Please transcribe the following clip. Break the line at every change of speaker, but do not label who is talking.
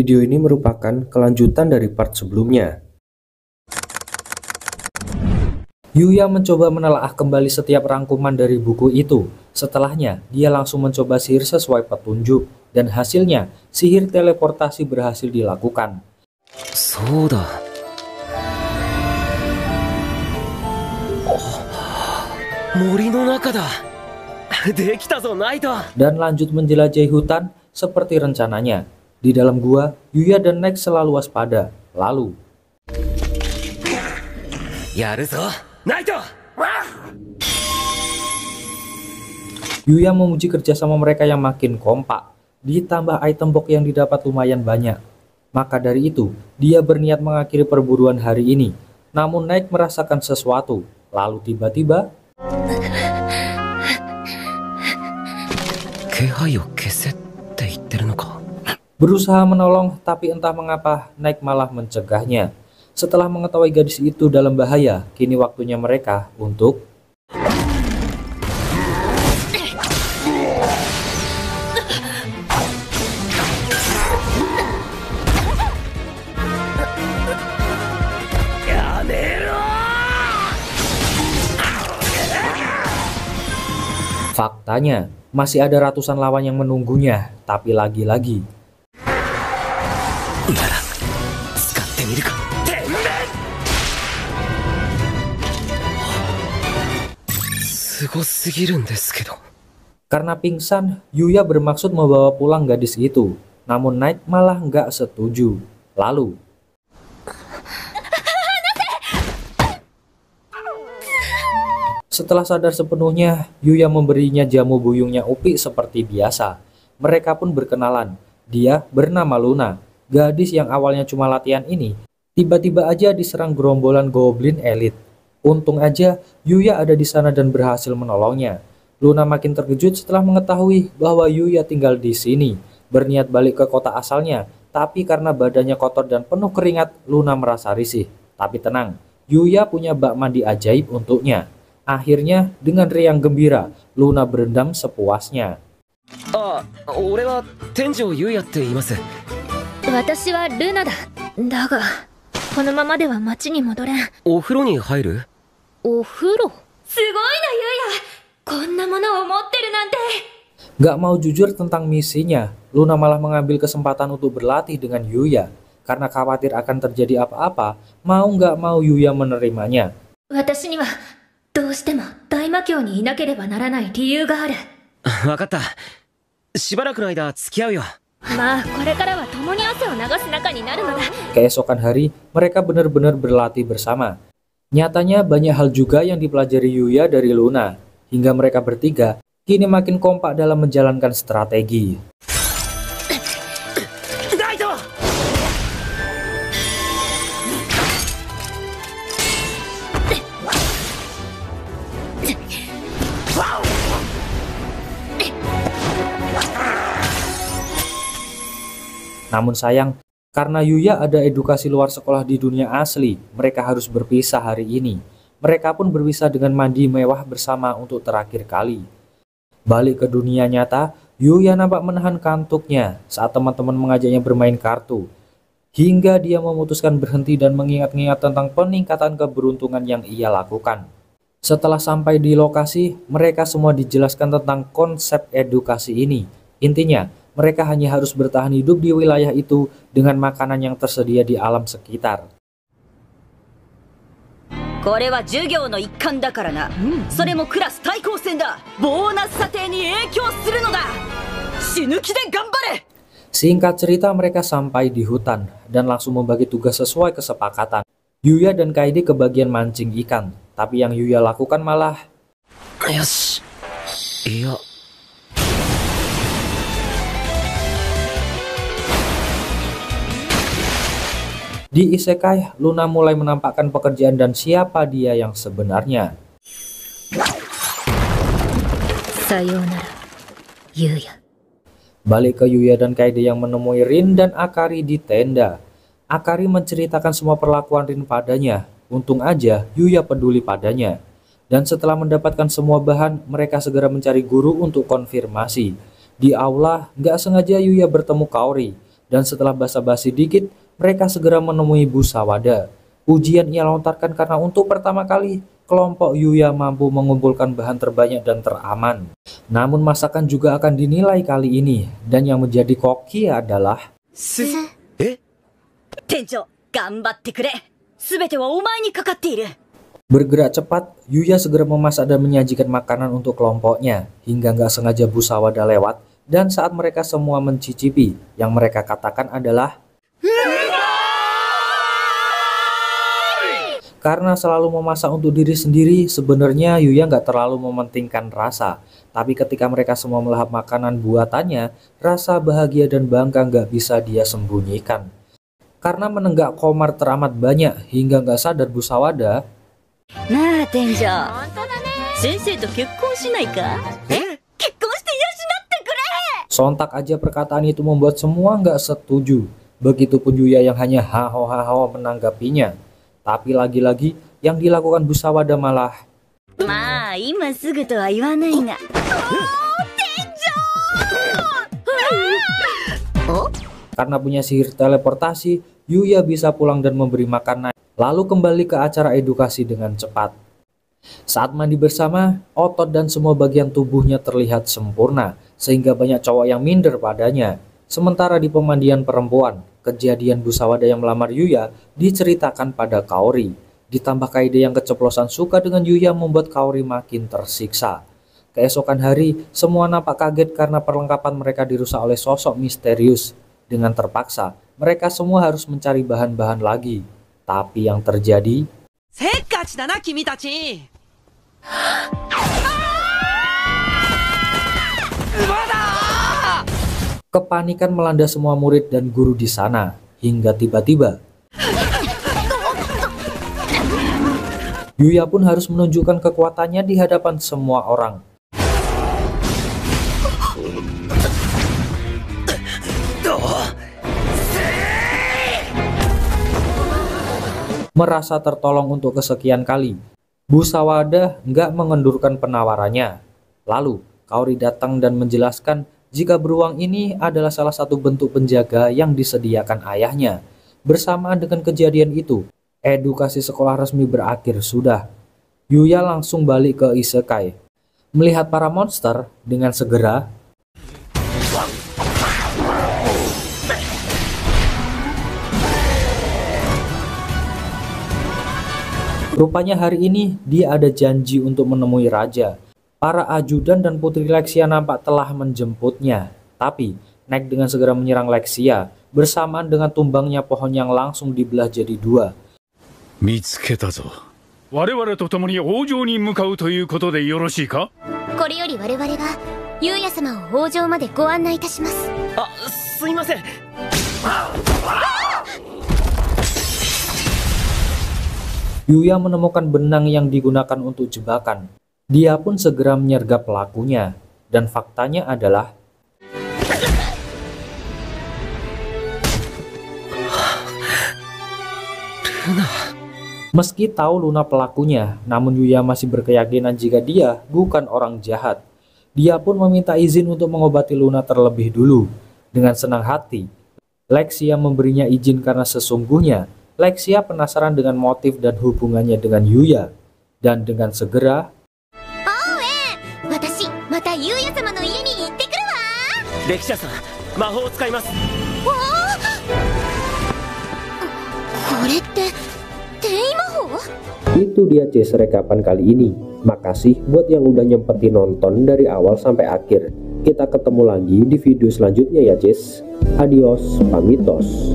Video ini merupakan kelanjutan dari part sebelumnya. Yuya mencoba menelaah kembali setiap rangkuman dari buku itu. Setelahnya, dia langsung mencoba sihir sesuai petunjuk, dan hasilnya, sihir teleportasi berhasil dilakukan. Dan lanjut menjelajahi hutan seperti rencananya. Di dalam gua, Yuya dan Naik selalu waspada. Lalu, Yuya memuji kerjasama mereka yang makin kompak. Ditambah item box yang didapat lumayan banyak. Maka dari itu, dia berniat mengakhiri perburuan hari ini. Namun Naik merasakan sesuatu. Lalu tiba-tiba, berusaha menolong, tapi entah mengapa Naik malah mencegahnya. Setelah mengetahui gadis itu dalam bahaya, kini waktunya mereka untuk faktanya, masih ada ratusan lawan yang menunggunya, tapi lagi-lagi karena pingsan, Yuya bermaksud membawa pulang gadis itu. Namun Naik malah nggak setuju. Lalu, setelah sadar sepenuhnya, Yuya memberinya jamu buyungnya Upi seperti biasa. Mereka pun berkenalan. Dia bernama Luna. Gadis yang awalnya cuma latihan ini, tiba-tiba aja diserang gerombolan goblin elit. Untung aja Yuya ada di sana dan berhasil menolongnya. Luna makin terkejut setelah mengetahui bahwa Yuya tinggal di sini. Berniat balik ke kota asalnya, tapi karena badannya kotor dan penuh keringat, Luna merasa risih. Tapi tenang, Yuya punya bak mandi ajaib untuknya. Akhirnya, dengan riang gembira, Luna berendam sepuasnya. Gak mau jujur tentang misinya, Luna malah mengambil kesempatan untuk berlatih dengan Yuya. Karena khawatir akan terjadi apa-apa, mau gak mau Yuya menerimanya. Keesokan hari, mereka benar-benar berlatih bersama. Nyatanya banyak hal juga yang dipelajari Yuya dari Luna, hingga mereka bertiga kini makin kompak dalam menjalankan strategi. Namun sayang, karena Yuya ada edukasi luar sekolah di dunia asli, mereka harus berpisah hari ini. Mereka pun berpisah dengan mandi mewah bersama untuk terakhir kali. Balik ke dunia nyata, Yuya nampak menahan kantuknya saat teman-teman mengajaknya bermain kartu. Hingga dia memutuskan berhenti dan mengingat-ingat tentang peningkatan keberuntungan yang ia lakukan. Setelah sampai di lokasi, mereka semua dijelaskan tentang konsep edukasi ini. Intinya, mereka hanya harus bertahan hidup di wilayah itu dengan makanan yang tersedia di alam sekitar. Singkat cerita, mereka sampai di hutan dan langsung membagi tugas sesuai kesepakatan. Yuya dan Kaede kebagian mancing ikan, tapi yang Yuya lakukan malah di isekai, Luna mulai menampakkan pekerjaan dan siapa dia yang sebenarnya. Balik ke Yuya dan Kaede yang menemui Rin dan Akari di tenda. Akari menceritakan semua perlakuan Rin padanya. Untung aja Yuya peduli padanya. Dan setelah mendapatkan semua bahan, mereka segera mencari guru untuk konfirmasi. Di aula, nggak sengaja Yuya bertemu Kaori. Dan setelah basa-basi dikit, mereka segera menemui Busawada. Ujian ia lontarkan karena untuk pertama kali kelompok Yuya mampu mengumpulkan bahan terbanyak dan teraman. Namun masakan juga akan dinilai kali ini, dan yang menjadi koki adalah bergerak cepat. Yuya segera memasak dan menyajikan makanan untuk kelompoknya, hingga nggak sengaja Busawada lewat, dan saat mereka semua mencicipi, yang mereka katakan adalah karena selalu memasak untuk diri sendiri. Sebenarnya Yuya nggak terlalu mementingkan rasa, tapi ketika mereka semua melahap makanan buatannya, rasa bahagia dan bangga nggak bisa dia sembunyikan. Karena menenggak komar teramat banyak, hingga nggak sadar Busawada sontak aja perkataan itu membuat semua nggak setuju. Begitupun Yuya yang hanya haho-haho menanggapinya. Tapi lagi-lagi yang dilakukan Busawada malah karena punya sihir teleportasi, Yuya bisa pulang dan memberi makan naik, lalu kembali ke acara edukasi dengan cepat. Saat mandi bersama, otot dan semua bagian tubuhnya terlihat sempurna, sehingga banyak cowok yang minder padanya. Sementara di pemandian perempuan, kejadian Busawada yang melamar Yuya diceritakan pada Kaori. Ditambah Kaede yang keceplosan suka dengan Yuya membuat Kaori makin tersiksa. Keesokan hari, semua nampak kaget karena perlengkapan mereka dirusak oleh sosok misterius. Dengan terpaksa, mereka semua harus mencari bahan-bahan lagi. Tapi yang terjadi, kepanikan melanda semua murid dan guru di sana, hingga tiba-tiba Yuya pun harus menunjukkan kekuatannya di hadapan semua orang. Merasa tertolong untuk kesekian kali, Busawada nggak mengendurkan penawarannya. Lalu Kaori datang dan menjelaskan jika beruang ini adalah salah satu bentuk penjaga yang disediakan ayahnya. Bersamaan dengan kejadian itu, edukasi sekolah resmi berakhir sudah. Yuya langsung balik ke Isekai. Melihat para monster, dengan segera rupanya hari ini dia ada janji untuk menemui raja. Para ajudan dan putri Lexia nampak telah menjemputnya. Tapi Nek dengan segera menyerang Lexia, bersamaan dengan tumbangnya pohon yang langsung dibelah jadi dua. Yuya menemukan benang yang digunakan untuk jebakan. Dia pun segera menyergap pelakunya, dan faktanya adalah meski tahu Luna pelakunya, namun Yuya masih berkeyakinan jika dia bukan orang jahat. Dia pun meminta izin untuk mengobati Luna terlebih dulu. Dengan senang hati, Lexia memberinya izin karena sesungguhnya Lexia penasaran dengan motif dan hubungannya dengan Yuya. Dan dengan segera itu dia Jess rekapan kali ini. Makasih buat yang udah nyempetin nonton dari awal sampai akhir. Kita ketemu lagi di video selanjutnya ya Jess. Adios, pamitos.